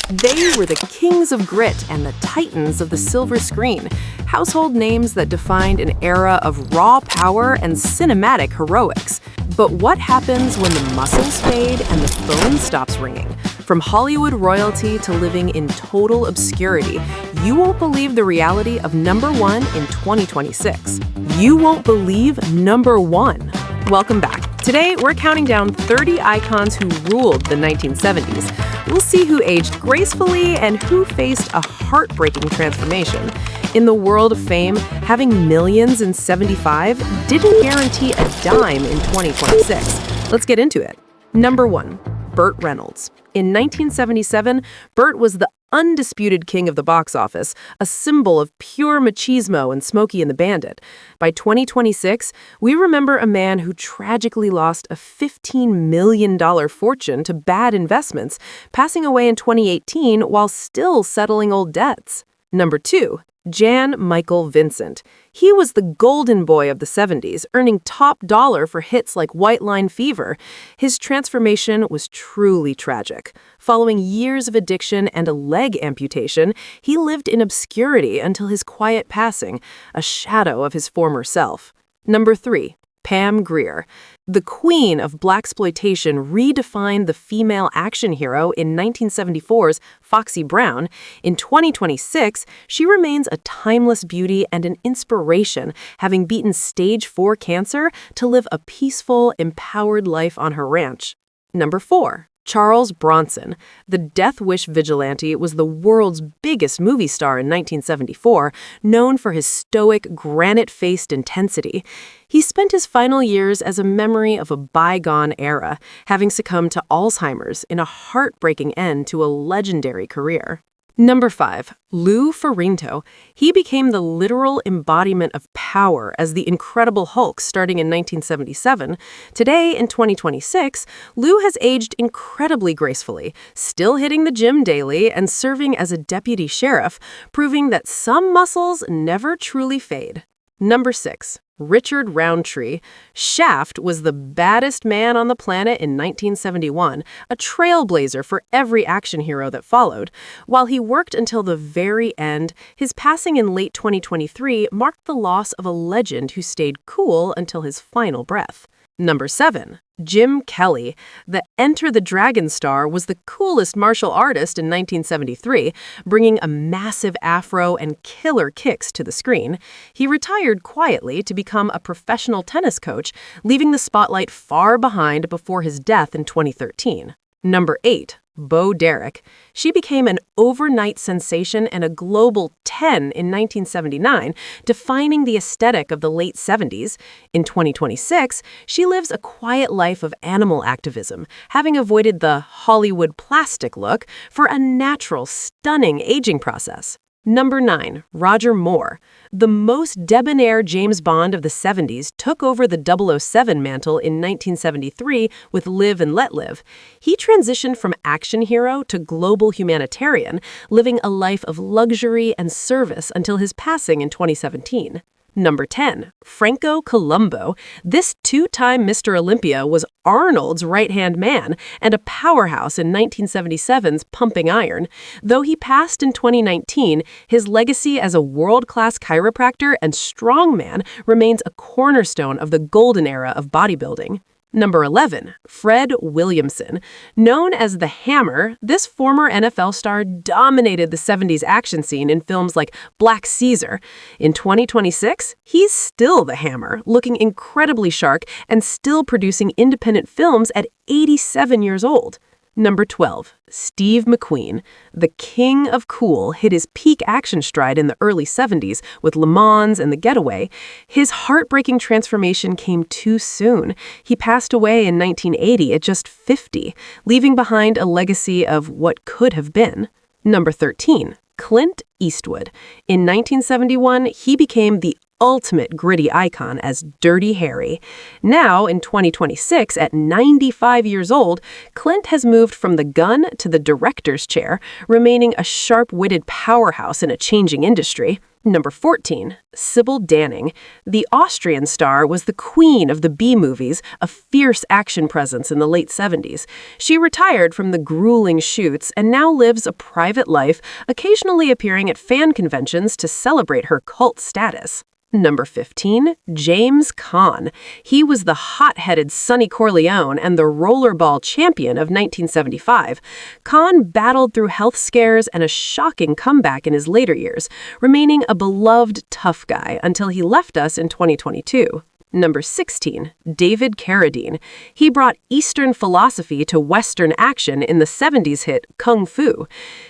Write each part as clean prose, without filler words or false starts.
They were the kings of grit and the titans of the silver screen, household names that defined an era of raw power and cinematic heroics. But what happens when the muscles fade and the phone stops ringing? From Hollywood royalty to living in total obscurity, you won't believe the reality of number one in 2026. You won't believe number one. Welcome back. Today, we're counting down 30 icons who ruled the 1970s. We'll see who aged gracefully and who faced a heartbreaking transformation. In the world of fame, having millions in 75 didn't guarantee a dime in 2026. Let's get into it. Number 1. Burt Reynolds. In 1977, Burt was the undisputed king of the box office, a symbol of pure machismo and Smokey and the Bandit. By 2026, we remember a man who tragically lost a $15 million fortune to bad investments, passing away in 2018 while still settling old debts. Number 2. Jan Michael Vincent. He was the golden boy of the 70s, earning top dollar for hits like White Line Fever. His transformation was truly tragic. Following years of addiction and a leg amputation, he lived in obscurity until his quiet passing, a shadow of his former self. Number 3. Pam Grier. The queen of blaxploitation redefined the female action hero in 1974's Foxy Brown. In 2026, she remains a timeless beauty and an inspiration, having beaten stage 4 cancer to live a peaceful, empowered life on her ranch. Number 4. Charles Bronson. The Death Wish vigilante was the world's biggest movie star in 1974, known for his stoic, granite-faced intensity. He spent his final years as a memory of a bygone era, having succumbed to Alzheimer's in a heartbreaking end to a legendary career. Number 5. Lou Ferrigno. He became the literal embodiment of power as the Incredible Hulk starting in 1977. Today, in 2026, Lou has aged incredibly gracefully, still hitting the gym daily and serving as a deputy sheriff, proving that some muscles never truly fade. Number 6. Richard Roundtree. Shaft was the baddest man on the planet in 1971, a trailblazer for every action hero that followed. While he worked until the very end, his passing in late 2023 marked the loss of a legend who stayed cool until his final breath. Number 7. Jim Kelly. The Enter the Dragon star was the coolest martial artist in 1973, bringing a massive afro and killer kicks to the screen. He retired quietly to become a professional tennis coach, leaving the spotlight far behind before his death in 2013. Number 8. Bo Derek. She became an overnight sensation and a global 10 in 1979, defining the aesthetic of the late 70s. In 2026, she lives a quiet life of animal activism, having avoided the Hollywood plastic look for a natural, stunning aging process. Number 9. Roger Moore. The most debonair James Bond of the 70s took over the 007 mantle in 1973 with Live and Let Live. He transitioned from action hero to global humanitarian, living a life of luxury and service until his passing in 2017. Number 10. Franco Columbu. This two-time Mr. Olympia was Arnold's right-hand man and a powerhouse in 1977's Pumping Iron. Though he passed in 2019, his legacy as a world-class chiropractor and strongman remains a cornerstone of the golden era of bodybuilding. Number 11. Fred Williamson. Known as the Hammer, this former NFL star dominated the 70s action scene in films like Black Caesar. In 2026, he's still the Hammer, looking incredibly sharp and still producing independent films at 87 years old. Number 12. Steve McQueen. The king of cool hit his peak action stride in the early 70s with Le Mans and The Getaway. His heartbreaking transformation came too soon. He passed away in 1980 at just 50, leaving behind a legacy of what could have been. Number 13. Clint Eastwood. In 1971, he became the ultimate gritty icon as Dirty Harry. Now, in 2026, at 95 years old, Clint has moved from the gun to the director's chair, remaining a sharp-witted powerhouse in a changing industry. Number 14, Sybil Danning. The Austrian star was the queen of the B-movies, a fierce action presence in the late 70s. She retired from the grueling shoots and now lives a private life, occasionally appearing at fan conventions to celebrate her cult status. Number 15, James Caan. He was the hot-headed Sonny Corleone and the rollerball champion of 1975. Caan battled through health scares and a shocking comeback in his later years, remaining a beloved tough guy until he left us in 2022. Number 16, David Carradine. He brought Eastern philosophy to Western action in the 70s hit Kung Fu.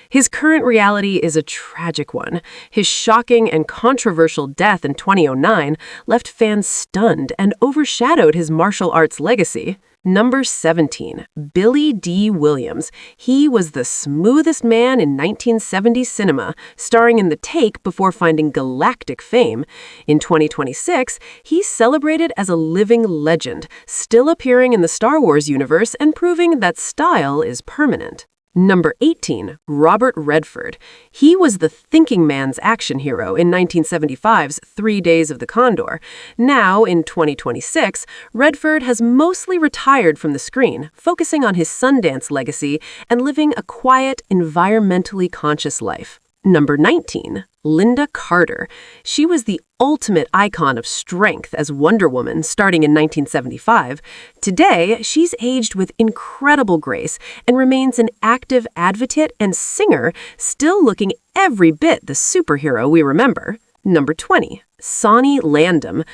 His current reality is a tragic one. His shocking and controversial death in 2009 left fans stunned and overshadowed his martial arts legacy. Number 17, Billy D. Williams. He was the smoothest man in 1970s cinema, starring in The Take before finding galactic fame. In 2026, he's celebrated as a living legend, still appearing in the Star Wars universe and proving that style is permanent. Number 18, Robert Redford. He was the thinking man's action hero in 1975's 3 Days of the Condor. Now, in 2026, Redford has mostly retired from the screen, focusing on his Sundance legacy and living a quiet, environmentally conscious life. Number 19, Linda Carter. She was the ultimate icon of strength as Wonder Woman starting in 1975. Today, she's aged with incredible grace and remains an active advocate and singer, still looking every bit the superhero we remember. Number 20, Sonny Landham.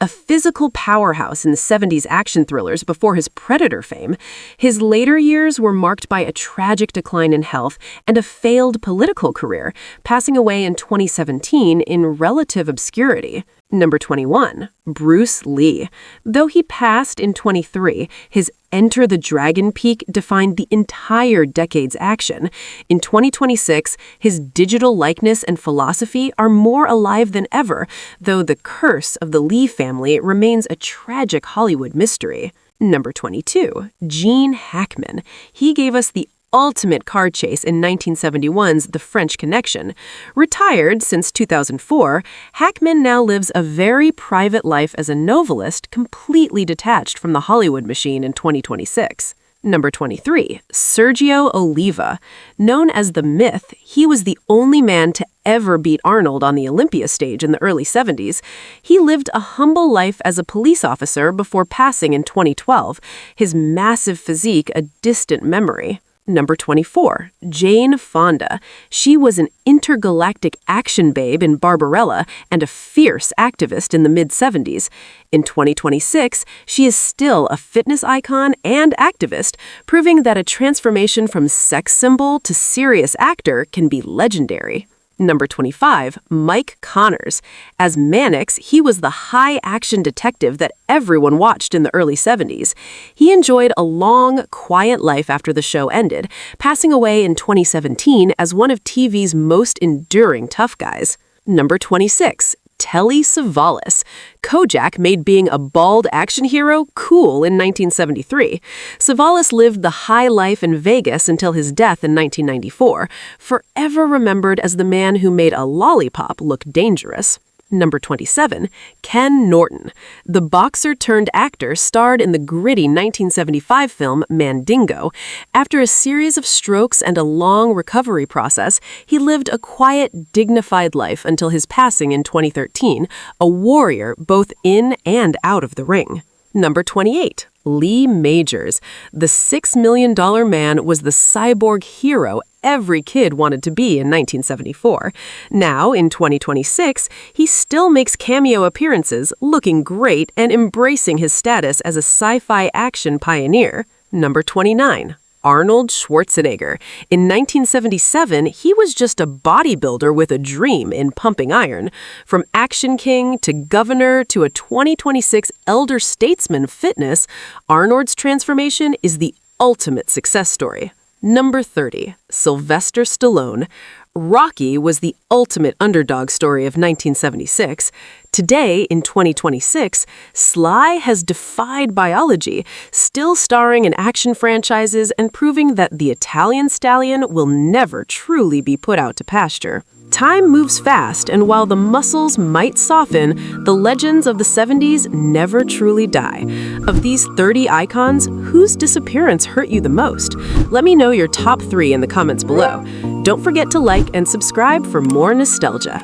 A physical powerhouse in the 70s action thrillers before his Predator fame, his later years were marked by a tragic decline in health and a failed political career, passing away in 2017 in relative obscurity. Number 21, Bruce Lee. Though he passed in 23, his Enter the Dragon peak defined the entire decade's action. In 2026, his digital likeness and philosophy are more alive than ever, though the curse of the Lee family remains a tragic Hollywood mystery. Number 22, Gene Hackman. He gave us the ultimate car chase in 1971's The French Connection. Retired since 2004, Hackman now lives a very private life as a novelist, completely detached from the Hollywood machine in 2026. Number 23, Sergio Oliva. Known as the Myth, he was the only man to ever beat Arnold on the Olympia stage in the early 70s. He lived a humble life as a police officer before passing in 2012, his massive physique a distant memory. Number 24, Jane Fonda. She was an intergalactic action babe in Barbarella and a fierce activist in the mid-70s. In 2026, she is still a fitness icon and activist, proving that a transformation from sex symbol to serious actor can be legendary. Number 25, Mike Connors. As Mannix, he was the high-action detective that everyone watched in the early 70s. He enjoyed a long, quiet life after the show ended, passing away in 2017 as one of TV's most enduring tough guys. Number 26, Telly Savalas. Kojak made being a bald action hero cool in 1973. Savalas lived the high life in Vegas until his death in 1994, forever remembered as the man who made a lollipop look dangerous. Number 27, Ken Norton. The boxer-turned-actor starred in the gritty 1975 film Mandingo. After a series of strokes and a long recovery process, he lived a quiet, dignified life until his passing in 2013, a warrior both in and out of the ring. Number 28, Lee Majors. The $6 million man was the cyborg hero every kid wanted to be in 1974. Now, in 2026, he still makes cameo appearances, looking great and embracing his status as a sci-fi action pioneer. Number 29, Arnold Schwarzenegger. In 1977, he was just a bodybuilder with a dream in pumping iron. From action king to governor to a 2026 elder statesman fitness, Arnold's transformation is the ultimate success story. Number 30, Sylvester Stallone. Rocky was the ultimate underdog story of 1976. Today, in 2026, Sly has defied biology, still starring in action franchises and proving that the Italian stallion will never truly be put out to pasture. Time moves fast, and while the muscles might soften, the legends of the 70s never truly die. Of these 30 icons, whose disappearance hurt you the most? Let me know your top 3 in the comments below. Don't forget to like and subscribe for more nostalgia.